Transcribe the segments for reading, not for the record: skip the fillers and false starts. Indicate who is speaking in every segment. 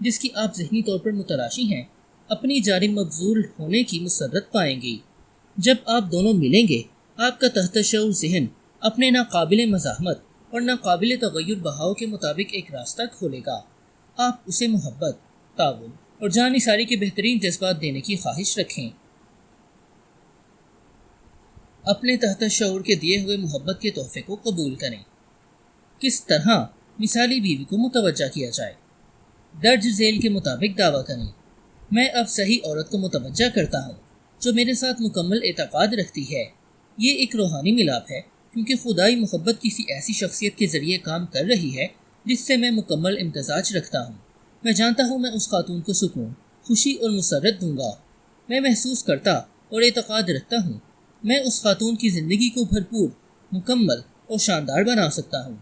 Speaker 1: جس کی آپ ذہنی طور پر متلاشی ہیں اپنی جاری مبذول ہونے کی مسرت پائیں گی۔ جب آپ دونوں ملیں گے آپ کا تحت شعور ذہن اپنے ناقابل مزاحمت اور ناقابل تغیر بہاؤ کے مطابق ایک راستہ کھولے گا۔ آپ اسے محبت، تعاون اور جان نثاری کے بہترین جذبات دینے کی خواہش رکھیں۔ اپنے تحت شعور کے دیے ہوئے محبت کے تحفے کو قبول کریں۔ کس طرح مثالی بیوی کو متوجہ کیا جائے؟ درج ذیل کے مطابق دعویٰ کریں، میں اب صحیح عورت کو متوجہ کرتا ہوں جو میرے ساتھ مکمل اعتقاد رکھتی ہے۔ یہ ایک روحانی ملاپ ہے کیونکہ خدائی محبت کسی ایسی شخصیت کے ذریعے کام کر رہی ہے جس سے میں مکمل امتزاج رکھتا ہوں۔ میں جانتا ہوں میں اس خاتون کو سکون، خوشی اور مسرت دوں گا۔ میں محسوس کرتا اور اعتقاد رکھتا ہوں میں اس خاتون کی زندگی کو بھرپور، مکمل اور شاندار بنا سکتا ہوں۔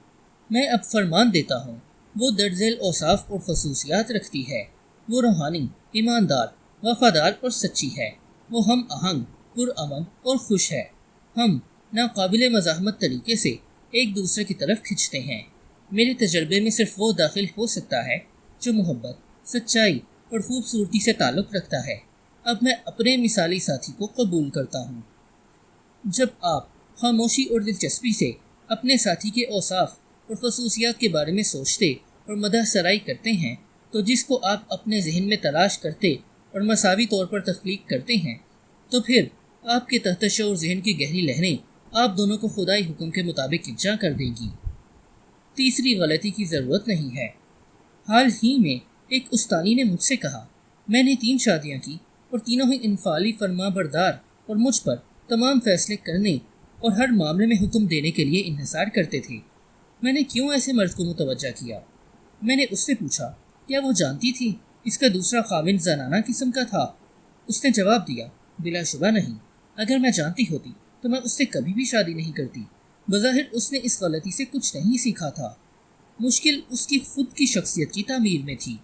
Speaker 1: میں اب فرمان دیتا ہوں وہ درج ذیل اوصاف اور خصوصیات رکھتی ہے۔ وہ روحانی، ایماندار، وفادار اور سچی ہے۔ وہ ہم آہنگ، پرامن اور خوش ہے۔ ہم ناقابل مزاحمت طریقے سے ایک دوسرے کی طرف کھنچتے ہیں۔ میرے تجربے میں صرف وہ داخل ہو سکتا ہے جو محبت، سچائی اور خوبصورتی سے تعلق رکھتا ہے۔ اب میں اپنے مثالی ساتھی کو قبول کرتا ہوں۔ جب آپ خاموشی اور دلچسپی سے اپنے ساتھی کے اوصاف اور خصوصیات کے بارے میں سوچتے اور مدح سرائی کرتے ہیں تو جس کو آپ اپنے ذہن میں تلاش کرتے اور مساوی طور پر تخلیق کرتے ہیں تو پھر آپ کے تحت شعور ذہن کی گہری لہریں آپ دونوں کو خدائی حکم کے مطابق یکجا کر دیں گی۔ تیسری غلطی کی ضرورت نہیں ہے۔ حال ہی میں ایک استانی نے مجھ سے کہا، میں نے 3 شادیاں کی اور تینوں ہی انفعالی فرما بردار اور مجھ پر تمام فیصلے کرنے اور ہر معاملے میں حکم دینے کے لیے انحصار کرتے تھے۔ میں نے کیوں ایسے مرد کو متوجہ کیا؟ میں نے اس سے پوچھا، کیا وہ جانتی تھی اس کا دوسرا خاوند زنانہ قسم کا تھا؟ اس نے جواب دیا، بلا شبہ نہیں۔ اگر میں جانتی ہوتی تو میں اس سے کبھی بھی شادی نہیں کرتی۔ بظاہر اس نے اس غلطی سے کچھ نہیں سیکھا تھا۔ مشکل اس کی خود کی شخصیت کی تعمیر میں تھی۔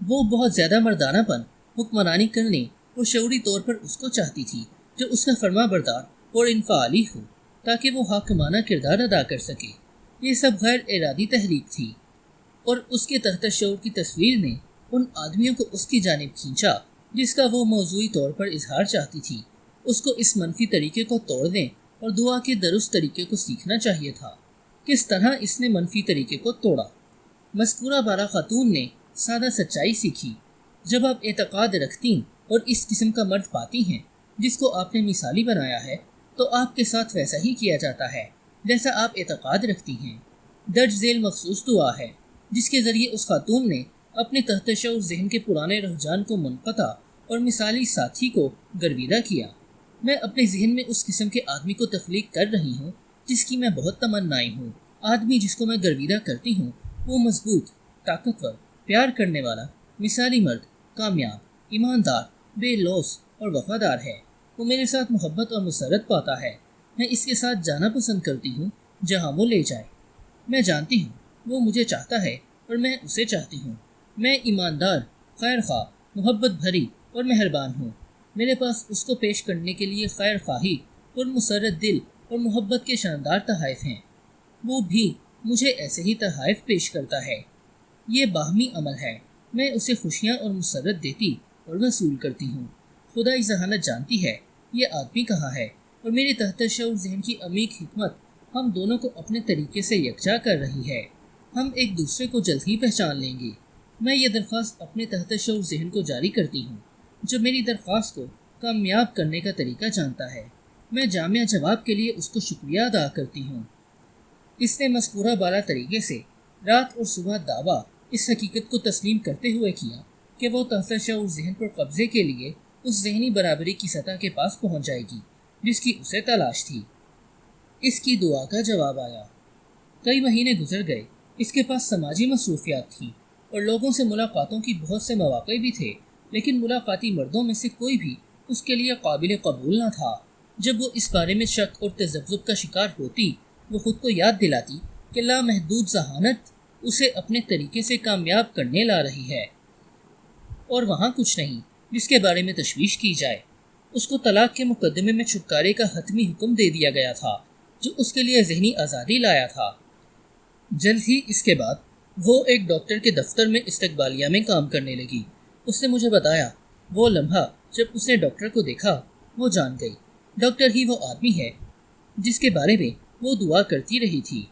Speaker 1: وہ بہت زیادہ مردانہ پن، حکمرانی کرنے اور شعوری طور پر اس کو چاہتی تھی جو اس کا فرما بردار اور انفعالی ہو تاکہ وہ حاکمانہ کردار ادا کر سکے۔ یہ سب غیر ارادی تحریک تھی اور اس کے تحت شعور کی تصویر نے ان آدمیوں کو اس کی جانب کھینچا جس کا وہ موضوعی طور پر اظہار چاہتی تھی۔ اس کو اس منفی طریقے کو توڑنے اور دعا کے درست طریقے کو سیکھنا چاہیے تھا۔ کس طرح اس نے منفی طریقے کو توڑا؟ مذکورہ بارہ خاتون نے سادہ سچائی سیکھی۔ جب آپ اعتقاد رکھتی اور اس قسم کا مرد پاتی ہیں جس کو آپ نے مثالی بنایا ہے تو آپ کے ساتھ ویسا ہی کیا جاتا ہے جیسا آپ اعتقاد رکھتی ہیں۔ درج ذیل مخصوص دعا ہے جس کے ذریعے اس خاتون نے اپنے تحت شعور ذہن کے پرانے رجحان کو منقطع اور مثالی ساتھی کو گرویدہ کیا۔ میں اپنے ذہن میں اس قسم کے آدمی کو تخلیق کر رہی ہوں جس کی میں بہت تمنائی ہوں۔ آدمی جس کو میں گرویدہ کرتی ہوں وہ مضبوط، طاقتور، پیار کرنے والا، مثالی مرد، کامیاب، ایماندار، بے لوث اور وفادار ہے۔ وہ میرے ساتھ محبت اور مسرت پاتا ہے۔ میں اس کے ساتھ جانا پسند کرتی ہوں جہاں وہ لے جائے۔ میں جانتی ہوں وہ مجھے چاہتا ہے اور میں اسے چاہتی ہوں۔ میں ایماندار، خیر خواہ، محبت بھری اور مہربان ہوں۔ میرے پاس اس کو پیش کرنے کے لیے خیر خواہی اور مسرت دل اور محبت کے شاندار تحائف ہیں۔ وہ بھی مجھے ایسے ہی تحائف پیش کرتا ہے۔ یہ باہمی عمل ہے۔ میں اسے خوشیاں اور مسرت دیتی اور وصول کرتی ہوں۔ خدائی ذہانت جانتی ہے یہ آدمی کہاں ہے اور میرے تحت شعور ذہن کی عمیق حکمت ہم دونوں کو اپنے طریقے سے یکجا کر رہی ہے۔ ہم ایک دوسرے کو جلد ہی پہچان لیں گے۔ میں یہ درخواست اپنے تحت شعور ذہن کو جاری کرتی ہوں جو میری درخواست کو کامیاب کرنے کا طریقہ جانتا ہے۔ میں جامع جواب کے لیے اس کو شکریہ ادا کرتی ہوں۔ اس نے مذکورہ بالا طریقے سے رات اور صبح دعویٰ اس حقیقت کو تسلیم کرتے ہوئے کیا کہ وہ تحت شعور ذہن پر قبضے کے لیے اس ذہنی برابری کی سطح کے پاس پہنچ جائے گی جس کی اسے تلاش تھی۔ اس کی دعا کا جواب آیا۔ کئی مہینے گزر گئے۔ اس کے پاس سماجی مصروفیات تھیں اور لوگوں سے ملاقاتوں کی بہت سے مواقع بھی تھے، لیکن ملاقاتی مردوں میں سے کوئی بھی اس کے لیے قابل قبول نہ تھا۔ جب وہ اس بارے میں شک اور تذبذب کا شکار ہوتی وہ خود کو یاد دلاتی کہ لامحدود ذہانت اسے اپنے طریقے سے کامیاب کرنے لا رہی ہے اور وہاں کچھ نہیں جس کے بارے میں تشویش کی جائے۔ اس کو طلاق کے مقدمے میں چھٹکارے کا حتمی حکم دے دیا گیا تھا جو اس کے لیے ذہنی آزادی لایا تھا۔ جلد ہی اس کے بعد وہ ایک ڈاکٹر کے دفتر میں استقبالیہ میں کام کرنے لگی۔ اس نے مجھے بتایا وہ لمحہ جب اس نے ڈاکٹر کو دیکھا وہ جان گئی ڈاکٹر ہی وہ آدمی ہے جس کے بارے میں وہ دعا کرتی رہی تھی۔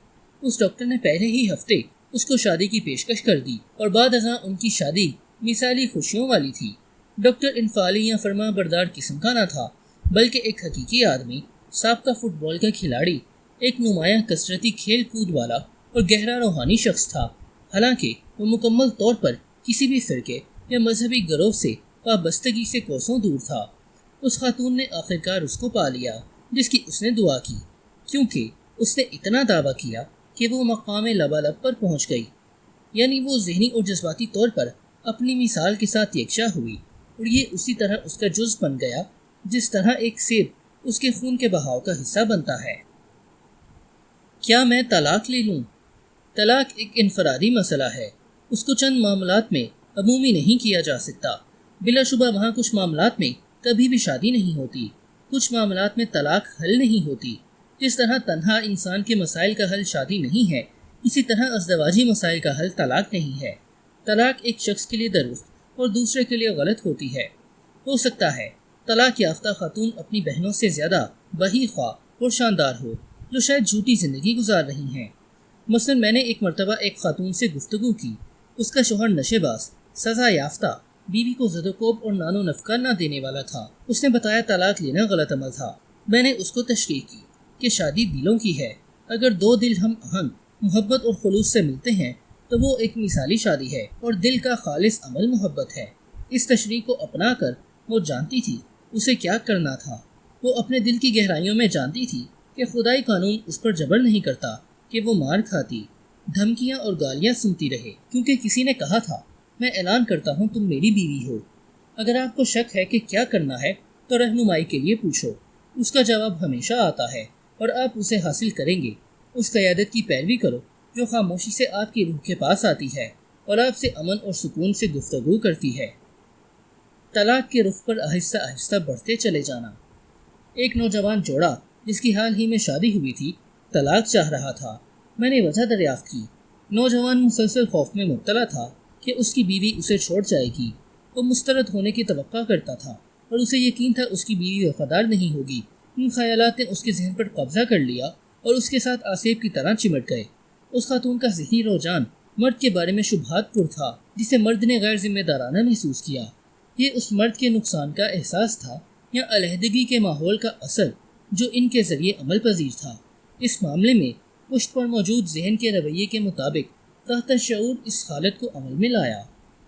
Speaker 1: اس ڈاکٹر نے پہلے ہی ہفتے اس کو شادی کی پیشکش کر دی اور بعد ازاں ان کی شادی مثالی خوشیوں والی تھی۔ ڈاکٹر انفعالی یا فرما بردار قسم کا نہ تھا، بلکہ ایک حقیقی آدمی، سابقہ فٹ بال کا کھلاڑی، ایک نمایاں کثرتی کھیل کود والا اور گہرا روحانی شخص تھا۔ حالانکہ وہ مکمل طور پر کسی بھی فرقے یا مذہبی گروہ سے وابستگی سے کوسوں دور تھا۔ اس خاتون نے آخرکار اس کو پا لیا جس کی اس نے دعا کی، کیونکہ اس نے اتنا دعویٰ کیا کہ وہ مقام لبالب پر پہنچ گئی، یعنی وہ ذہنی اور جذباتی طور پر اپنی مثال کے ساتھ یکجا ہوئی، اور یہ اسی طرح اس کا جز بن گیا جس طرح ایک سیب اس کے خون کے بہاؤ کا حصہ بنتا ہے۔ کیا میں طلاق لے لوں؟ طلاق ایک انفرادی مسئلہ ہے، اس کو چند معاملات میں عمومی نہیں کیا جا سکتا۔ بلا شبہ وہاں کچھ معاملات میں کبھی بھی شادی نہیں ہوتی، کچھ معاملات میں طلاق حل نہیں ہوتی۔ جس طرح تنہا انسان کے مسائل کا حل شادی نہیں ہے، اسی طرح ازدواجی مسائل کا حل طلاق نہیں ہے۔ طلاق ایک شخص کے لیے درست اور دوسرے کے لیے غلط ہوتی ہے۔ ہو سکتا ہے طلاق یافتہ خاتون اپنی بہنوں سے زیادہ بہی خواہ اور شاندار ہو، جو شاید جھوٹی زندگی گزار رہی ہیں۔ مثلا میں نے ایک مرتبہ ایک خاتون سے گفتگو کی، اس کا شوہر نشے باز، سزا یافتہ، بیوی کو زد و کوب اور نان و نفقہ نہ دینے والا تھا۔ اس نے بتایا طلاق لینا غلط عمل تھا۔ میں نے اس کو تشریح کی کہ شادی دلوں کی ہے، اگر دو دل ہم آہنگ، محبت اور خلوص سے ملتے ہیں تو وہ ایک مثالی شادی ہے اور دل کا خالص عمل محبت ہے۔ اس تشریح کو اپنا کر وہ جانتی تھی اسے کیا کرنا تھا۔ وہ اپنے دل کی گہرائیوں میں جانتی تھی کہ خدائی قانون اس پر جبر نہیں کرتا کہ وہ مار کھاتی، دھمکیاں اور گالیاں سنتی رہے، کیونکہ کسی نے کہا تھا میں اعلان کرتا ہوں تم میری بیوی ہو۔ اگر آپ کو شک ہے کہ کیا کرنا ہے تو رہنمائی کے لیے پوچھو، اس کا جواب ہمیشہ آتا ہے اور آپ اسے حاصل کریں گے۔ اس قیادت کی پیروی کرو جو خاموشی سے آپ کی روح کے پاس آتی ہے اور آپ سے امن اور سکون سے گفتگو کرتی ہے۔ طلاق کے رخ پر آہستہ آہستہ بڑھتے چلے جانا۔ ایک نوجوان جوڑا جس کی حال ہی میں شادی ہوئی تھی طلاق چاہ رہا تھا۔ میں نے وجہ دریافت کی۔ نوجوان مسلسل خوف میں مبتلا تھا کہ اس کی بیوی اسے چھوڑ جائے گی۔ وہ مسترد ہونے کی توقع کرتا تھا اور اسے یقین تھا اس کی بیوی وفادار نہیں ہوگی۔ ان خیالات نے اس کے ذہن پر قبضہ کر لیا اور اس کے ساتھ آسیب کی طرح چمٹ گئے۔ اس خاتون کا ذہنی رجحان مرد کے بارے میں شبہات پر تھا جسے مرد نے غیر ذمہ دارانہ محسوس کیا۔ یہ اس مرد کے نقصان کا احساس تھا یا علیحدگی کے ماحول کا اثر جو ان کے ذریعے عمل پذیر تھا۔ اس معاملے میں پشت پر موجود ذہن کے رویے کے مطابق تحت شعور اس حالت کو عمل میں لایا۔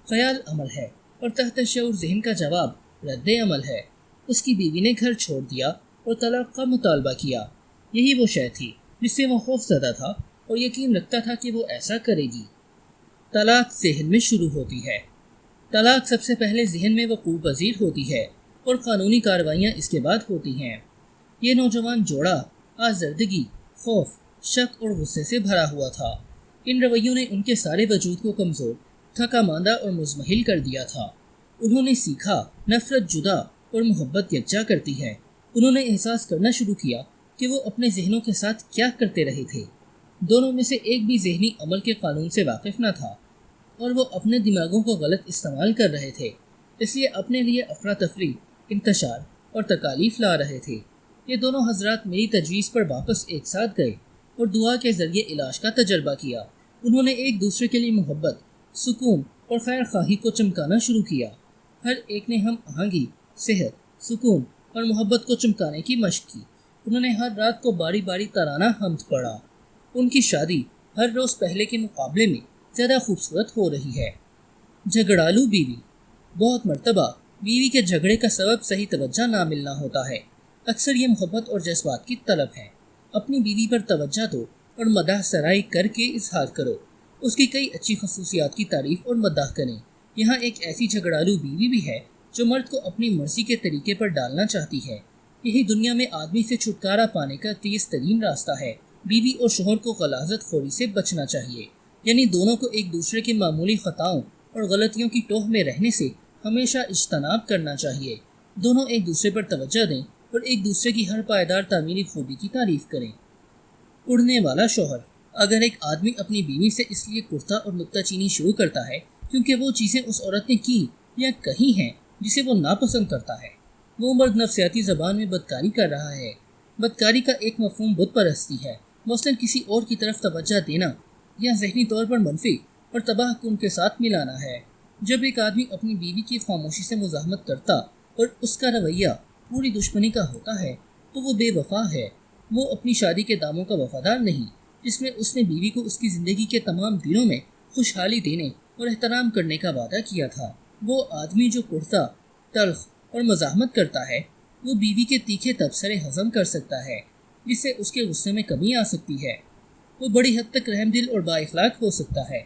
Speaker 1: خیال عمل ہے اور تحت شعور ذہن کا جواب رد عمل ہے۔ اس کی بیوی نے گھر چھوڑ دیا اور طلاق کا مطالبہ کیا۔ یہی وہ شے تھی جس سے وہ خوف زدہ تھا اور یقین رکھتا تھا کہ وہ ایسا کرے گی۔ طلاق ذہن میں شروع ہوتی ہے۔ طلاق سب سے پہلے ذہن میں وقوع پذیر ہوتی ہے اور قانونی کارروائیاں اس کے بعد ہوتی ہیں۔ یہ نوجوان جوڑا آزردگی، خوف، شک اور غصے سے بھرا ہوا تھا۔ ان رویوں نے ان کے سارے وجود کو کمزور، تھکا ماندہ اور مزمحل کر دیا تھا۔ انہوں نے سیکھا نفرت جدا اور محبت یکجا کرتی ہے۔ انہوں نے احساس کرنا شروع کیا کہ وہ اپنے ذہنوں کے ساتھ کیا کرتے رہے تھے۔ دونوں میں سے ایک بھی ذہنی عمل کے قانون سے واقف نہ تھا اور وہ اپنے دماغوں کو غلط استعمال کر رہے تھے، اس لیے اپنے لیے افراتفری، انتشار اور تکالیف لا رہے تھے۔ یہ دونوں حضرات میری تجویز پر واپس ایک ساتھ گئے اور دعا کے ذریعے علاج کا تجربہ کیا۔ انہوں نے ایک دوسرے کے لیے محبت، سکون اور خیر خواہی کو چمکانا شروع کیا۔ ہر ایک نے ہم آہنگی، صحت، سکون اور محبت کو چمکانے کی مشق کی۔ انہوں نے ہر رات کو باری باری ترانہ حمد پڑھا۔ ان کی شادی ہر روز پہلے کے مقابلے میں زیادہ خوبصورت ہو رہی ہے۔ جھگڑالو بیوی۔ بہت مرتبہ بیوی کے جھگڑے کا سبب صحیح توجہ نہ ملنا ہوتا ہے۔ اکثر یہ محبت اور جذبات کی طلب ہے۔ اپنی بیوی پر توجہ دو اور مداح سرائی کر کے اظہار کرو۔ اس کی کئی اچھی خصوصیات کی تعریف اور مداح کریں۔ یہاں ایک ایسی جھگڑالو بیوی بھی ہے جو مرد کو اپنی مرضی کے طریقے پر ڈالنا چاہتی ہے۔ یہی دنیا میں آدمی سے چھٹکارا پانے کا تیز ترین راستہ ہے۔ بیوی اور شوہر کو غلاظت خوری سے بچنا چاہیے، یعنی دونوں کو ایک دوسرے کی معمولی خطاؤں اور غلطیوں کی ٹوہ میں رہنے سے ہمیشہ اجتناب کرنا چاہیے۔ دونوں ایک دوسرے پر توجہ دیں اور ایک دوسرے کی ہر پائیدار تعمیری خوبی کی تعریف کریں۔ اڑنے والا شوہر۔ اگر ایک آدمی اپنی بیوی سے اس لیے کرتا اور نکتہ چینی شروع کرتا ہے کیونکہ وہ چیزیں اس عورت نے کی یا کہی ہیں جسے وہ ناپسند کرتا ہے، وہ مرد نفسیاتی زبان میں بدکاری کر رہا ہے۔ بدکاری کا ایک مفہوم بت پرستی ہے، مثلاً کسی اور کی طرف توجہ دینا یا ذہنی طور پر منفی اور تباہ کن کے ساتھ ملانا ہے۔ جب ایک آدمی اپنی بیوی کی خاموشی سے مزاحمت کرتا اور اس کا رویہ پوری دشمنی کا ہوتا ہے تو وہ بے وفا ہے، وہ اپنی شادی کے داموں کا وفادار نہیں جس میں اس نے بیوی کو اس کی زندگی کے تمام دنوں میں خوشحالی دینے اور احترام کرنے کا وعدہ کیا تھا۔ وہ آدمی جو کرتا، تلخ اور مزاحمت کرتا ہے وہ بیوی کے تیکھے تبصرے ہضم کر سکتا ہے جس سے اس کے غصے میں کمی آ سکتی ہے۔ وہ بڑی حد تک رحم دل اور با اخلاق ہو سکتا ہے۔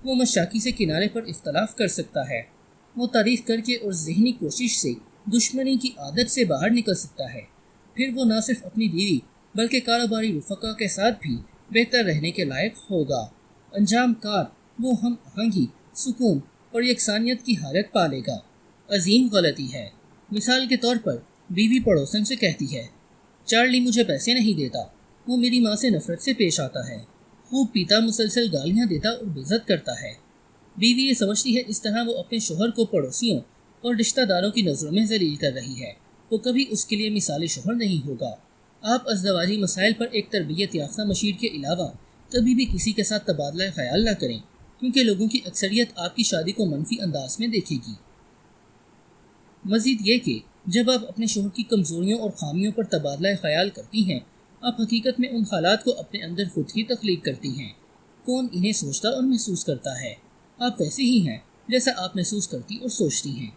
Speaker 1: وہ مشاکی سے کنارے پر اختلاف کر سکتا ہے۔ وہ تعریف کر کے اور ذہنی کوشش سے دشمنی کی عادت سے باہر نکل سکتا ہے۔ پھر وہ نہ صرف اپنی بیوی بلکہ کاروباری رفقا کے ساتھ بھی بہتر رہنے کے لائق ہوگا۔ انجام کار وہ ہم آہنگی، سکون اور یکسانیت کی حالت پالے گا۔ عظیم غلطی ہے۔ مثال کے طور پر بیوی پڑوسن سے کہتی ہے، چارلی مجھے پیسے نہیں دیتا، وہ میری ماں سے نفرت سے پیش آتا ہے، خوب پیتا مسلسل گالیاں دیتا اور بےعزت کرتا ہے۔ بیوی یہ سمجھتی ہے اس طرح وہ اپنے شوہر کو پڑوسیوں اور رشتہ داروں کی نظروں میں ذلیل کر رہی ہے، وہ کبھی اس کے لیے مثالی شوہر نہیں ہوگا۔ آپ ازدواجی مسائل پر ایک تربیت یافتہ مشیر کے علاوہ کبھی بھی کسی کے ساتھ تبادلہ خیال نہ کریں، کیونکہ لوگوں کی اکثریت آپ کی شادی کو منفی انداز میں دیکھے گی۔ مزید یہ کہ جب آپ اپنے شوہر کی کمزوریوں اور خامیوں پر تبادلہ خیال کرتی ہیں، آپ حقیقت میں ان حالات کو اپنے اندر خود ہی تخلیق کرتی ہیں۔ کون انہیں سوچتا اور محسوس کرتا ہے؟ آپ ویسے ہی ہیں جیسا آپ محسوس کرتی اور سوچتی ہیں۔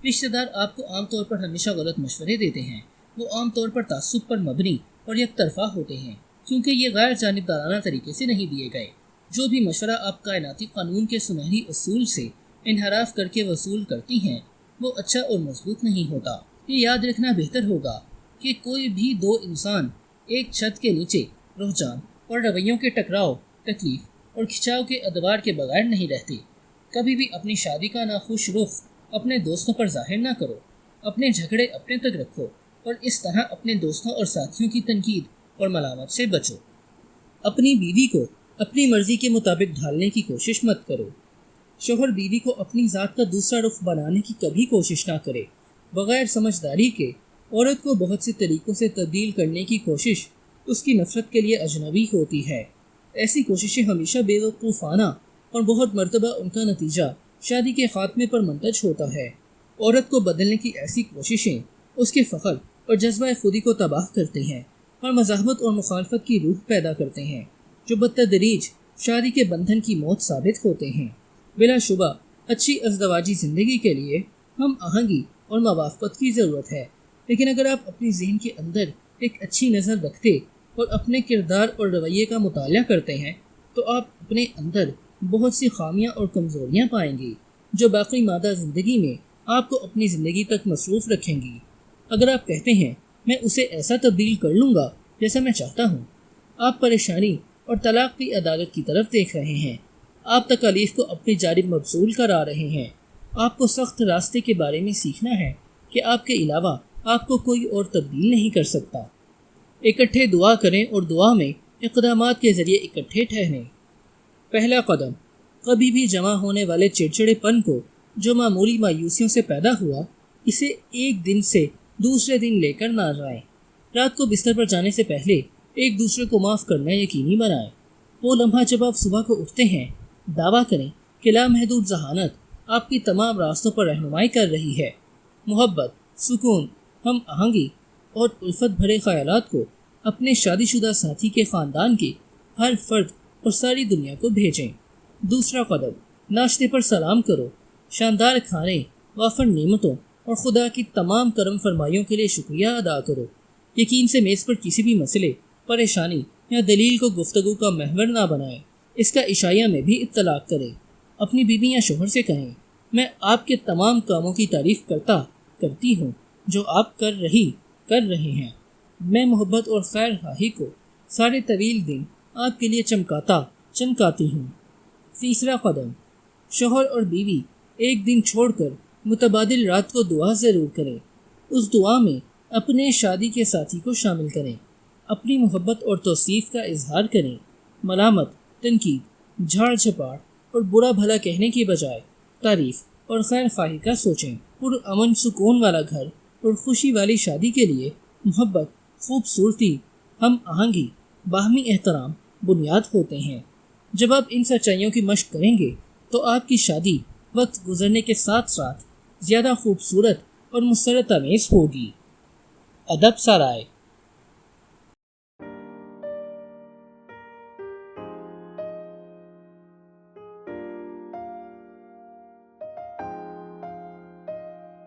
Speaker 1: رشتہ دار آپ کو عام طور پر ہمیشہ غلط مشورے دیتے ہیں۔ وہ عام طور پر تعصب پر مبنی اور یک طرفہ ہوتے ہیں، کیونکہ یہ غیر جانبدارانہ طریقے سے نہیں دیے گئے۔ جو بھی مشورہ آپ کائناتی قانون کے سنہری اصول سے انحراف کر کے وصول کرتی ہیں وہ اچھا اور مضبوط نہیں ہوتا۔ یہ یاد رکھنا بہتر ہوگا کہ کوئی بھی دو انسان ایک چھت کے نیچے رجحان اور رویوں کے ٹکراؤ، تکلیف اور کھنچاؤ کے ادوار کے بغیر نہیں رہتے۔ کبھی بھی اپنی شادی کا ناخوش رخ اپنے دوستوں پر ظاہر نہ کرو، اپنے جھگڑے اپنے تک رکھو اور اس طرح اپنے دوستوں اور ساتھیوں کی تنقید اور ملامت سے بچو۔ اپنی بیوی کو اپنی مرضی کے مطابق ڈھالنے کی کوشش مت کرو۔ شوہر بیوی کو اپنی ذات کا دوسرا رخ بنانے کی کبھی کوشش نہ کرے۔ بغیر سمجھداری کے عورت کو بہت سے طریقوں سے تبدیل کرنے کی کوشش اس کی نفرت کے لیے اجنبی ہوتی ہے۔ ایسی کوششیں ہمیشہ بے وقوفانہ اور بہت مرتبہ ان کا نتیجہ شادی کے خاتمے پر منتج ہوتا ہے۔ عورت کو بدلنے کی ایسی کوششیں اس کے فخر اور جذبہ خودی کو تباہ کرتے ہیں اور مزاحمت اور مخالفت کی روح پیدا کرتے ہیں، جو بالتدریج شادی کے بندھن کی موت ثابت ہوتے ہیں۔ بلا شبہ اچھی ازدواجی زندگی کے لیے ہم آہنگی اور موافقت کی ضرورت ہے، لیکن اگر آپ اپنی ذہن کے اندر ایک اچھی نظر رکھتے اور اپنے کردار اور رویے کا مطالعہ کرتے ہیں تو آپ اپنے اندر بہت سی خامیاں اور کمزوریاں پائیں گی جو باقی مادہ زندگی میں آپ کو اپنی زندگی تک مصروف رکھیں گی۔ اگر آپ کہتے ہیں میں اسے ایسا تبدیل کر لوں گا جیسا میں چاہتا ہوں، آپ پریشانی اور طلاق کی عدالت کی طرف دیکھ رہے ہیں۔ آپ تکالیف کو اپنی جانب مبذول کرا رہے ہیں۔ آپ کو سخت راستے کے بارے میں سیکھنا ہے کہ آپ کے علاوہ آپ کو کوئی اور تبدیل نہیں کر سکتا۔ اکٹھے دعا کریں اور دعا میں اقدامات کے ذریعے اکٹھے ٹھہریں۔ پہلا قدم، کبھی بھی جمع ہونے والے چڑچڑے پن کو جو معمولی مایوسیوں سے پیدا ہوا، اسے ایک دن سے دوسرے دن لے کر نہ جائیں۔ رات کو بستر پر جانے سے پہلے ایک دوسرے کو معاف کرنا یقینی بنائیں۔ وہ لمحہ جب آپ صبح کو اٹھتے ہیں، دعویٰ کریں کہ لامحدود ذہانت آپ کی تمام راستوں پر رہنمائی کر رہی ہے۔ محبت، سکون، ہم آہنگی اور الفت بھرے خیالات کو اپنے شادی شدہ ساتھی کے خاندان کے ہر فرد اور ساری دنیا کو بھیجیں۔ دوسرا قدم، ناشتے پر سلام کرو، شاندار کھانے، وافر نعمتوں اور خدا کی تمام کرم فرمائیوں کے لیے شکریہ ادا کرو۔ یقین سے میز پر کسی بھی مسئلے، پریشانی یا دلیل کو گفتگو کا محور نہ بنائیں۔ اس کا عشائیہ میں بھی اطلاق کریں۔ اپنی بیوی یا شوہر سے کہیں، میں آپ کے تمام کاموں کی تعریف کرتی ہوں جو آپ کر رہے ہیں۔ میں محبت اور خیر خواہی کو سارے طویل دن آپ کے لیے چمکاتی ہوں۔ تیسرا قدم، شوہر اور بیوی ایک دن چھوڑ کر متبادل رات کو دعا ضرور کریں۔ اس دعا میں اپنے شادی کے ساتھی کو شامل کریں، اپنی محبت اور توصیف کا اظہار کریں۔ ملامت، تنقید، جھاڑ جھپاڑ اور برا بھلا کہنے کی بجائے تعریف اور خیر خواہی کا سوچیں۔ پرامن سکون والا گھر اور خوشی والی شادی کے لیے محبت، خوبصورتی، ہم آہنگی، باہمی احترام بنیاد ہوتے ہیں۔ جب آپ ان سچائیوں کی مشق کریں گے تو آپ کی شادی وقت گزرنے کے ساتھ ساتھ زیادہ خوبصورت اور مسرت آمیز ہوگی۔ ادب سرائے۔